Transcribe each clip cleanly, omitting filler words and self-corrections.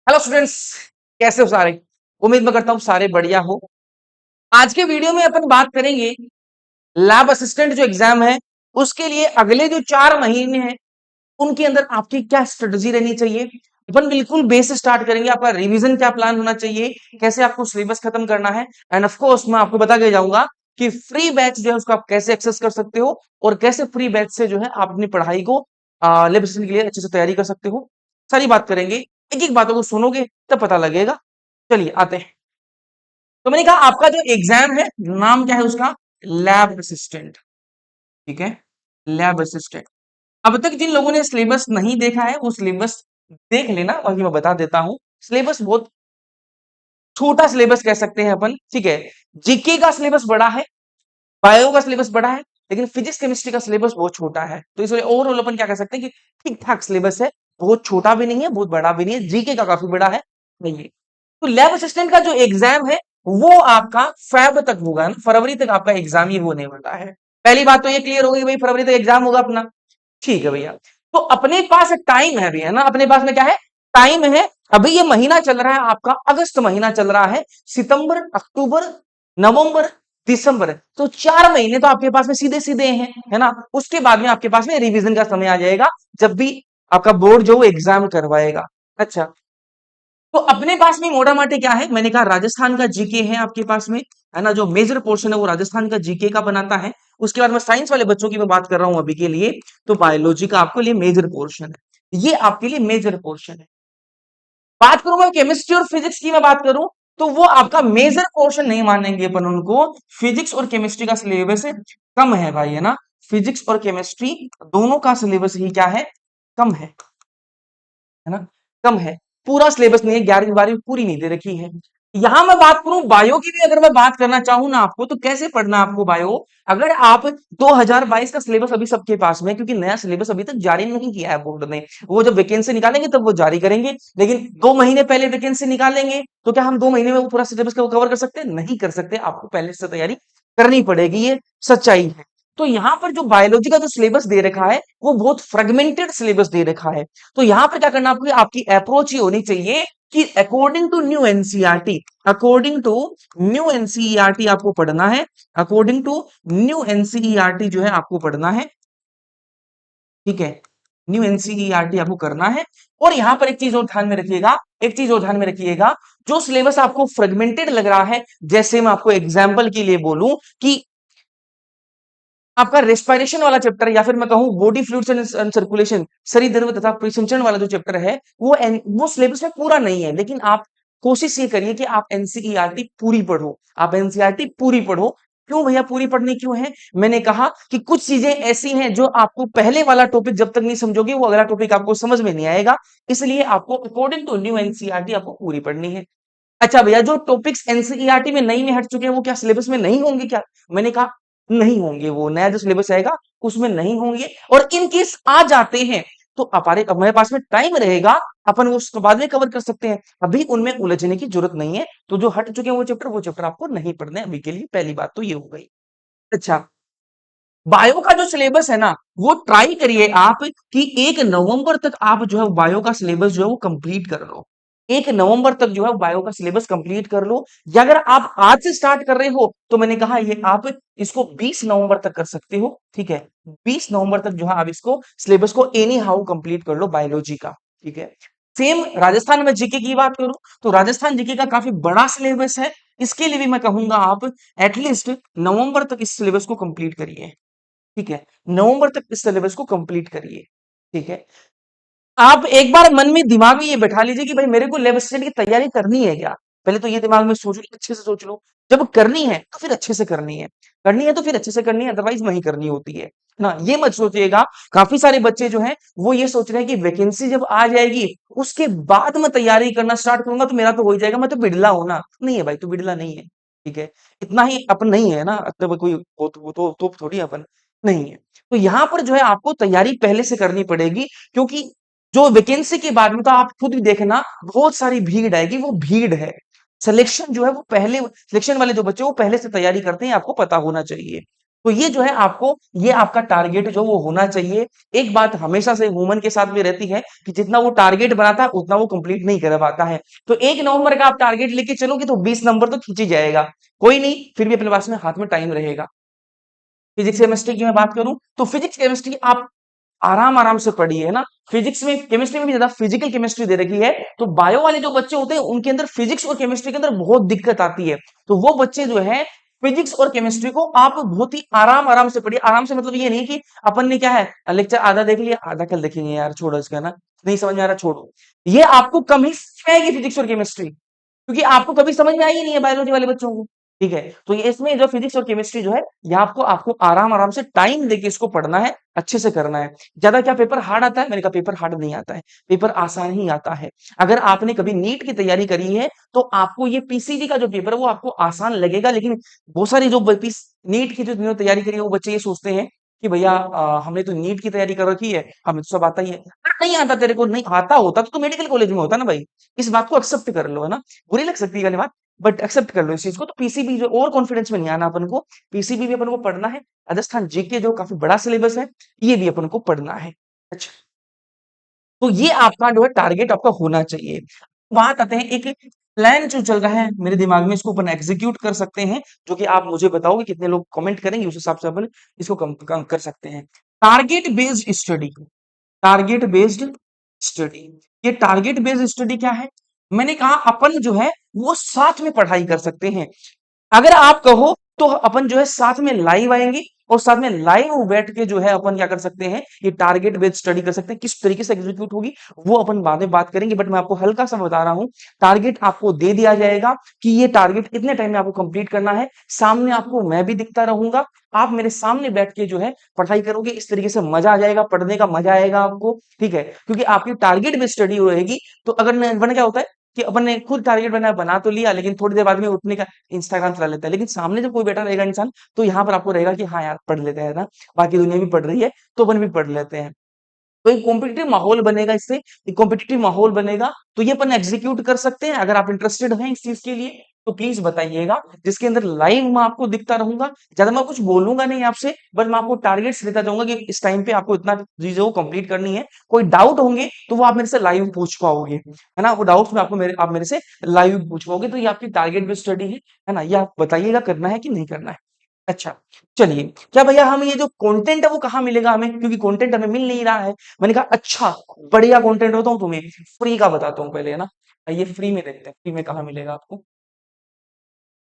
Hello students, कैसे हो सारे। उम्मीद मैं करता हूँ सारे बढ़िया हो। आज के वीडियो में अपन बात करेंगे लैब असिस्टेंट जो एग्जाम है उसके लिए अगले जो 4 महीने हैं उनके अंदर आपकी क्या स्ट्रेटजी रहनी चाहिए। अपन बिल्कुल बेस से स्टार्ट करेंगे, आपका रिवीजन क्या प्लान होना चाहिए, कैसे आपको सिलेबस खत्म करना है। एंड ऑफ कोर्स मैं आपको बता के जाऊंगा कि फ्री बैच जो है उसको आप कैसे एक्सेस कर सकते हो और कैसे फ्री बैच से जो है आप अपनी पढ़ाई को लैब असिस्टेंट के लिए अच्छे से तैयारी कर सकते हो। सारी बात करेंगे, एक एक बातों को सुनोगे तब पता लगेगा। चलिए आते हैं। तो मैंने कहा आपका जो एग्जाम है नाम क्या है उसका, लैब असिस्टेंट। ठीक है, लैब असिस्टेंट। अब तक जिन लोगों ने सिलेबस नहीं देखा है वो सिलेबस देख लेना, बाकी मैं बता देता हूँ। सिलेबस बहुत छोटा सिलेबस कह सकते हैं अपन। ठीक है, जीके का सिलेबस बड़ा है, बायो का सिलेबस बड़ा है, लेकिन फिजिक्स केमिस्ट्री का सिलेबस बहुत छोटा है। तो इसलिए ओवरऑल अपन क्या कह सकते हैं कि ठीक ठाक सिलेबस है, बहुत छोटा भी नहीं है बहुत बड़ा भी नहीं है, जीके का काफी बड़ा है। नहीं है। तो लैब असिस्टेंट का जो एग्जाम है वो आपका फेब तक होगा ना, फरवरी तक आपका एग्जाम ही होने वाला है। पहली बात तो ये क्लियर होगी भाई, फरवरी तक एग्जाम होगा अपना। ठीक है भैया। तो अपने पास टाइम है भैया ना, अपने पास में क्या है, टाइम है। अभी ये महीना चल रहा है आपका, अगस्त महीना चल रहा है, सितंबर, अक्टूबर, नवंबर, दिसंबर, तो 4 महीने तो आपके पास में सीधे सीधे हैं, है ना। उसके बाद में आपके पास में रिवीजन का समय आ जाएगा, जब भी आपका बोर्ड जो एग्जाम करवाएगा। अच्छा, तो अपने पास में मोटा माटी क्या है, मैंने कहा राजस्थान का जीके है आपके पास में, है ना। जो मेजर पोर्शन है वो राजस्थान का जीके का बनाता है। उसके बाद में साइंस वाले बच्चों की मैं बात कर रहा हूं अभी के लिए, तो बायोलॉजी का आपके लिए मेजर पोर्शन है, ये आपके लिए मेजर पोर्शन है। बात करूंगा केमिस्ट्री और फिजिक्स की, मैं बात करूं तो वो आपका मेजर पोर्शन नहीं मानेंगे अपन उनको। फिजिक्स और केमिस्ट्री का सिलेबस कम है भाई, है ना। फिजिक्स और केमिस्ट्री दोनों का सिलेबस ही क्या है, कम है ना, कम है। पूरा सिलेबस नहीं है, 11वीं 12वीं पूरी नहीं दे रखी है। यहां मैं बात करूं बायो की भी, अगर मैं बात करना चाहूं ना आपको, तो कैसे पढ़ना है आपको बायो। अगर आप 2022 का सिलेबस अभी सबके पास में है, क्योंकि नया सिलेबस अभी तक जारी नहीं किया है बोर्ड ने। वो जब वैकेंसी निकालेंगे तब वो जारी करेंगे, लेकिन 2 महीने पहले वैकेंसी निकालेंगे तो क्या हम 2 महीने में वो पूरा सिलेबस को कवर कर सकते हैं, नहीं कर सकते। आपको पहले से तैयारी करनी पड़ेगी, ये सच्चाई है। तो यहाँ पर जो बायोलॉजी का जो सिलेबस दे रखा है वो बहुत फ्रेगमेंटेड सिलेबस दे रखा है। तो यहां पर क्या करना आपकी आपकी अप्रोच ही होनी चाहिए कि according to new NCERT, according to new NCERT आपको पढ़ना है। अकॉर्डिंग टू न्यू एनसीईआरटी जो है आपको पढ़ना है। ठीक है, न्यू एनसीईआरटी आपको करना है। और यहां पर एक चीज और ध्यान में रखिएगा, एक चीज और ध्यान में रखिएगा, जो सिलेबस आपको फ्रेगमेंटेड लग रहा है, जैसे मैं आपको एग्जाम्पल के लिए बोलूं कि आपका रेस्पिरेशन वाला चैप्टर, या फिर मैं कहूं बॉडी फ्लूइड्स एंड सर्कुलेशन, शरीर द्रव तथा परिसंचरण वाला जो चैप्टर है वो सिलेबस में पूरा नहीं है, लेकिन आप कोशिश ये करिए कि आप एनसीईआरटी पूरी पढ़ो, आप एनसीईआरटी पूरी पढ़ो। क्यों भैया पूरी पढ़नी क्यों है, मैंने कहा कि कुछ चीजें ऐसी हैं जो आपको पहले वाला टॉपिक जब तक नहीं समझोगे वो अगला टॉपिक आपको समझ में नहीं आएगा। इसलिए आपको अकॉर्डिंग टू न्यू एनसीईआरटी आपको पूरी पढ़नी है। अच्छा भैया, जो टॉपिक्स एनसीईआरटी में नई में हट चुके हैं वो क्या सिलेबस में नहीं होंगे क्या, मैंने कहा नहीं होंगे, वो नया जो सिलेबस आएगा उसमें नहीं होंगे। और इन केस आ जाते हैं तो हमारे हमारे पास में टाइम रहेगा, अपन वो उसको बाद में कवर कर सकते हैं, अभी उनमें उलझने की जरूरत नहीं है। तो जो हट चुके हैं वो चैप्टर आपको नहीं पढ़ने अभी के लिए, पहली बात तो ये हो गई। अच्छा, बायो का जो सिलेबस है ना, वो ट्राई करिए आप कि 1 नवंबर तक आप जो है बायो का सिलेबस जो है वो कंप्लीट कर लो। 1 नवंबर तक जो है बायो का सिलेबस कंप्लीट कर लो। या अगर आप आज से स्टार्ट कर रहे हो तो मैंने कहा ये आप इसको 20 नवंबर तक कर सकते हो। ठीक है, 20 नवंबर तक जो है आप इसको सिलेबस को एनी हाउ कंप्लीट कर लो बायोलॉजी का। ठीक है, सेम राजस्थान में जीके की बात करूं तो राजस्थान जीके का काफी बड़ा सिलेबस है। इसके लिए भी मैं कहूंगा आप एटलीस्ट नवंबर तक इस सिलेबस को कंप्लीट करिए। ठीक है, नवंबर तक इस सिलेबस को कंप्लीट करिए। ठीक है, आप एक बार मन में दिमाग में ये बैठा लीजिए कि भाई मेरे को लेब असिस्टेंट की तैयारी करनी है क्या। पहले तो ये दिमाग में सोच लो, अच्छे से सोच लो। जब करनी है तो फिर अच्छे से करनी है, करनी है तो फिर अच्छे से करनी है, अदरवाइज नहीं करनी होती है ना। ये मत सोचिएगा, काफी सारे बच्चे जो हैं वो ये सोच रहे हैं कि वैकेंसी जब आ जाएगी उसके बाद मैं तैयारी करना स्टार्ट करूंगा तो मेरा तो हो ही जाएगा, मैं तो बिड़ला हूं ना। नहीं है भाई, तू बिड़ला नहीं है। ठीक है, इतना ही अपन नहीं है ना, तो कोई वो तो थोड़ी अपन नहीं है। तो यहाँ पर जो है आपको तैयारी पहले से करनी पड़ेगी, क्योंकि जो वैकेंसी के बाद में तो आप खुद भी देखना बहुत सारी भीड़ आएगी, वो भीड़ है। सिलेक्शन जो है वो पहले, सिलेक्शन वाले जो बच्चे वो पहले से तैयारी करते हैं, आपको पता होना चाहिए। तो ये जो है आपको ये आपका टारगेट जो वो होना चाहिए। एक बात हमेशा से वुमन के साथ भी रहती है कि जितना वो टारगेट बनाता है उतना वो कंप्लीट नहीं कर पाता है। तो 1 नवंबर का आप टारगेट लेके चलोगे तो 20 नंबर तो खींच ही जाएगा। कोई नहीं, फिर भी अपने पास में हाथ में टाइम रहेगा। फिजिक्स केमिस्ट्री की मैं बात करूं तो फिजिक्स केमिस्ट्री आप आराम आराम से पढ़िए, है ना। फिजिक्स में केमिस्ट्री में भी ज्यादा फिजिकल केमिस्ट्री दे रखी है, तो बायो वाले जो बच्चे होते हैं उनके अंदर फिजिक्स और केमिस्ट्री के अंदर बहुत दिक्कत आती है। तो वो बच्चे जो है फिजिक्स और केमिस्ट्री को आप बहुत ही आराम आराम से पढ़िए। आराम से मतलब ये नहीं कि अपन ने क्या है लेक्चर आधा देख लिया आधा कल देखेंगे, यार छोड़ो इसका ना, नहीं समझ में आ रहा छोड़ो। ये आपको कम ही समझ में आएगी फिजिक्स और केमिस्ट्री, क्योंकि आपको कभी समझ में आई ही नहीं है बायोलॉजी वाले बच्चों को। ठीक है, तो ये इसमें जो फिजिक्स और केमिस्ट्री जो है ये आपको आपको आराम आराम से टाइम देके इसको पढ़ना है, अच्छे से करना है। ज्यादा क्या पेपर हार्ड आता है, मैंने कहा पेपर हार्ड नहीं आता है, पेपर आसान ही आता है। अगर आपने कभी नीट की तैयारी करी है तो आपको ये पीसीबी का जो पेपर है वो आपको आसान लगेगा, लेकिन बहुत सारी जो नीट की जो जिन्होंने तैयारी करी है वो बच्चे ये सोचते हैं कि भैया हमने तो नीट की तैयारी कर रखी है, हमें तो सब आता ही है। नहीं आता तेरे को, नहीं आता होता तो मेडिकल कॉलेज में होता ना भाई। इस बात को एक्सेप्ट कर लो, है ना। बुरी लग सकती है वाली बात, बट एक्सेप्ट कर लो इस चीज को। तो पीसीबी जो और कॉन्फिडेंस में नहीं आना अपन को, पीसीबी भी अपन को पढ़ना है। राजस्थान जीके जो काफी बड़ा सिलेबस है, ये भी अपन को पढ़ना है। अच्छा, तो ये आपका जो है टारगेट आपका होना चाहिए। बात आते हैं एक प्लान जो चल रहा है मेरे दिमाग में, इसको अपन एग्जीक्यूट कर सकते हैं, जो कि आप मुझे बताओगे कितने लोग कमेंट करेंगे उस हिसाब से अपन इसको कम कर सकते हैं। Target based study, target based study. ये टारगेट बेस्ड स्टडी क्या है? मैंने कहा अपन जो है वो साथ में पढ़ाई कर सकते हैं। अगर आप कहो तो अपन जो है साथ में लाइव आएंगे और साथ में लाइव बैठ के जो है अपन क्या कर सकते हैं, ये टारगेट बेस्ड स्टडी कर सकते हैं। किस तरीके से एग्जीक्यूट होगी वो अपन बाद में बात करेंगे, बट मैं आपको हल्का सा बता रहा हूं। टारगेट आपको दे दिया जाएगा कि ये टारगेट इतने टाइम में आपको कंप्लीट करना है। सामने आपको मैं भी दिखता रहूंगा, आप मेरे सामने बैठ के जो है पढ़ाई करोगे। इस तरीके से मजा आ जाएगा, पढ़ने का मजा आएगा आपको। ठीक है, क्योंकि आपकी टारगेट बेस्ड स्टडी रहेगी। तो अगर वरना क्या होता है कि अपन ने खुद टारगेट बना तो लिया, लेकिन थोड़ी देर बाद में उठने का इंस्टाग्राम चला लेता है। लेकिन सामने जब कोई बैठा रहेगा इंसान, तो यहाँ पर आपको रहेगा कि हाँ यार पढ़ लेते हैं ना, बाकी दुनिया भी पढ़ रही है तो अपन भी पढ़ लेते हैं। तो एक कॉम्पिटिटिव माहौल बनेगा, इससे एक कॉम्पिटिटिव माहौल बनेगा। तो ये अपन एग्जीक्यूट कर सकते हैं। अगर आप इंटरेस्टेड हैं इस चीज के लिए तो प्लीज बताइएगा, जिसके अंदर लाइव मैं आपको दिखता रहूंगा। ज्यादा मैं कुछ बोलूंगा नहीं आपसे, बस मैं आपको टारगेट्स देता जाऊंगा कि इस टाइम पे आपको इतना चीजें वो कंप्लीट करनी है। कोई डाउट होंगे तो वो आप मेरे से लाइव पूछ पाओगे, है ना। वो डाउट्स में आपको आप मेरे से लाइव पूछ पाओगे। तो ये आपकी टारगेट बेस्ड स्टडी है ना। ये आप बताइएगा करना है कि नहीं करना है। अच्छा, चलिए, क्या भैया हम ये जो कंटेंट है वो कहाँ मिलेगा हमें, क्योंकि कंटेंट हमें मिल नहीं रहा है। मैंने कहा अच्छा, बढ़िया कंटेंट होता हूँ तुम्हें फ्री का बताता हूँ पहले, है ना। ये फ्री में देखते हैं, फ्री में कहाँ मिलेगा आपको।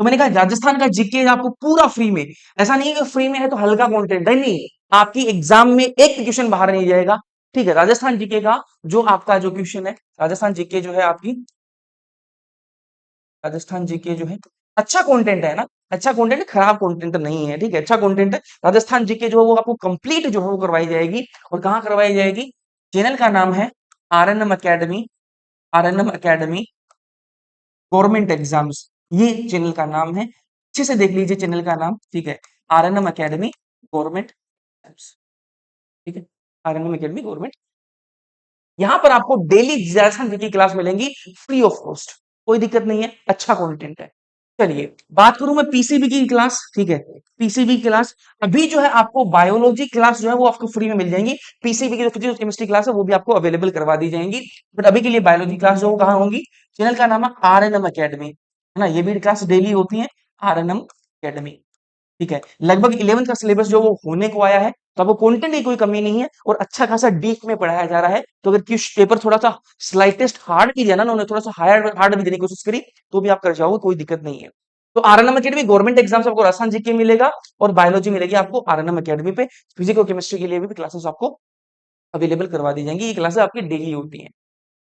तो मैंने कहा राजस्थान का जीके आपको पूरा फ्री में। ऐसा नहीं है कि फ्री में है तो हल्का कंटेंट है, नहीं। आपकी एग्जाम में एक क्वेश्चन बाहर नहीं जाएगा। ठीक है, राजस्थान जीके का जो आपका जो क्वेश्चन है, राजस्थान जीके जो है आपकी, राजस्थान जीके जो है अच्छा कंटेंट है ना। अच्छा कंटेंट, खराब कंटेंट नहीं है। ठीक है, अच्छा कंटेंट है। राजस्थान जीके जो है वो आपको कंप्लीट जो है वो करवाई जाएगी। और कहाँ करवाई जाएगी? चैनल का नाम है आरएनएम अकेडमी, आरएनएम अकेडमी गवर्नमेंट एग्जाम्स, ये चैनल का नाम है। अच्छे से देख लीजिए चैनल का नाम। ठीक है, आरएनएम अकेडमी गवर्नमेंट एग्जाम्स। ठीक है, आरएनएम अकेडमी गवर्नमेंट। यहाँ पर आपको डेली राजस्थान जीके क्लास मिलेंगी फ्री ऑफ कॉस्ट, कोई दिक्कत नहीं है, अच्छा कंटेंट है। चलिए, बात करूं मैं पीसीबी की क्लास। ठीक है, पीसीबी क्लास अभी जो है आपको बायोलॉजी क्लास जो है वो आपको फ्री में मिल जाएंगी। पीसीबी की जो फिजिक्स केमिस्ट्री क्लास है वो भी आपको अवेलेबल करवा दी जाएंगी। बट अभी के लिए बायोलॉजी क्लास जो कहाँ होंगी, चैनल का नाम है आरएनएम अकेडमी, है ना। ये भी क्लास डेली होती है, आरएनएम अकेडमी। ठीक है, लगभग 11th का सिलेबस जो वो होने को आया है, तो आपको कंटेंट की कोई कमी नहीं है और अच्छा खासा डीप में पढ़ाया जा रहा है। तो अगर कुछ पेपर थोड़ा सा स्लाइटेस्ट हार्ड भी दिया ना उन्होंने, थोड़ा सा हार्ड हार्ड भी देने की कोशिश करी, तो भी आप कर जाओगे, कोई दिक्कत नहीं है। तो आरएनएम अकेडमी गवर्नमेंट एग्जाम से आपको राजस्थान जीके मिलेगा और बायोलॉजी मिलेगी आपको आरएनएम अकेडमी पे। फिजिक्स और केमिस्ट्री के लिए भी क्लासेस आपको अवेलेबल करवा दी जाएंगी। ये क्लासेस आपकी डेली होती हैं।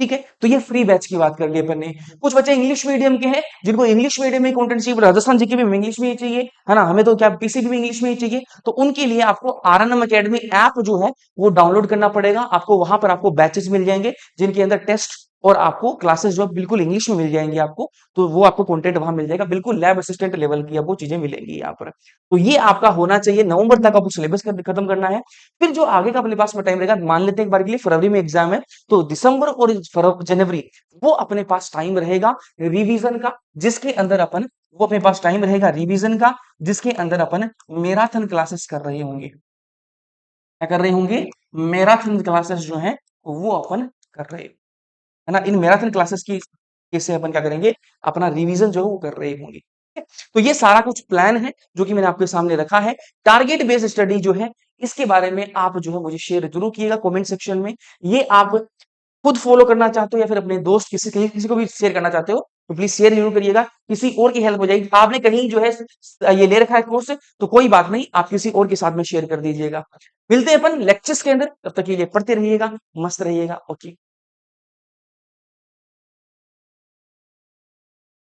ठीक है, तो ये फ्री बैच की बात कर ली अपन ने। कुछ बच्चे इंग्लिश मीडियम के हैं जिनको इंग्लिश मीडियम में कंटेंट चाहिए, राजस्थान जीके में इंग्लिश में ही चाहिए, है ना। हमें तो क्या पीसीबी में इंग्लिश में ही चाहिए, तो उनके लिए आपको आरएनएम अकेडमी ऐप जो है वो डाउनलोड करना पड़ेगा। आपको वहां पर आपको बैचेस मिल जाएंगे जिनके अंदर टेस्ट और आपको क्लासेस जो है बिल्कुल इंग्लिश में मिल जाएंगी आपको, तो वो आपको कंटेंट वहां मिल जाएगा, बिल्कुल लैब असिस्टेंट लेवल की आपको चीजें मिलेंगी यहाँ पर। तो ये आपका होना चाहिए, नवंबर तक आपको सिलेबस खत्म करना है। फिर जो आगे का अपने पास में टाइम रहेगा, मान लेते हैं एक बार के लिए फरवरी में एग्जाम है, तो दिसंबर और जनवरी वो अपने पास टाइम रहेगा रिवीजन का, जिसके अंदर अपन वो अपने पास टाइम रहेगा रिवीजन का, जिसके अंदर अपन मैराथन क्लासेस कर रहे होंगे। क्या कर रहे होंगे? मैराथन क्लासेस जो है वो अपन कर रहे हैं, है ना। इन मैराथन क्लासेस की से अपन क्या करेंगे? अपना रिवीजन जो है वो कर रहे होंगे, ठीक है? तो ये सारा कुछ प्लान है जो कि मैंने आपके सामने रखा है। टारगेट बेस्ड स्टडी जो है, इसके बारे में आप जो है मुझे शेयर जरूर किएगा कमेंट सेक्शन में। ये आप खुद फॉलो करना चाहते हो या फिर अपने दोस्त किसी को भी शेयर करना चाहते हो, तो प्लीज शेयर जरूर करिएगा, किसी और की हेल्प हो जाएगी। आपने कहीं जो है ये ले रखा है कोर्स, तो कोई बात नहीं, आप किसी और के साथ में शेयर कर दीजिएगा। मिलते हैं अपन लेक्चर्स के अंदर, तब तक के लिए पढ़ते रहिएगा, मस्त रहिएगा। ओके।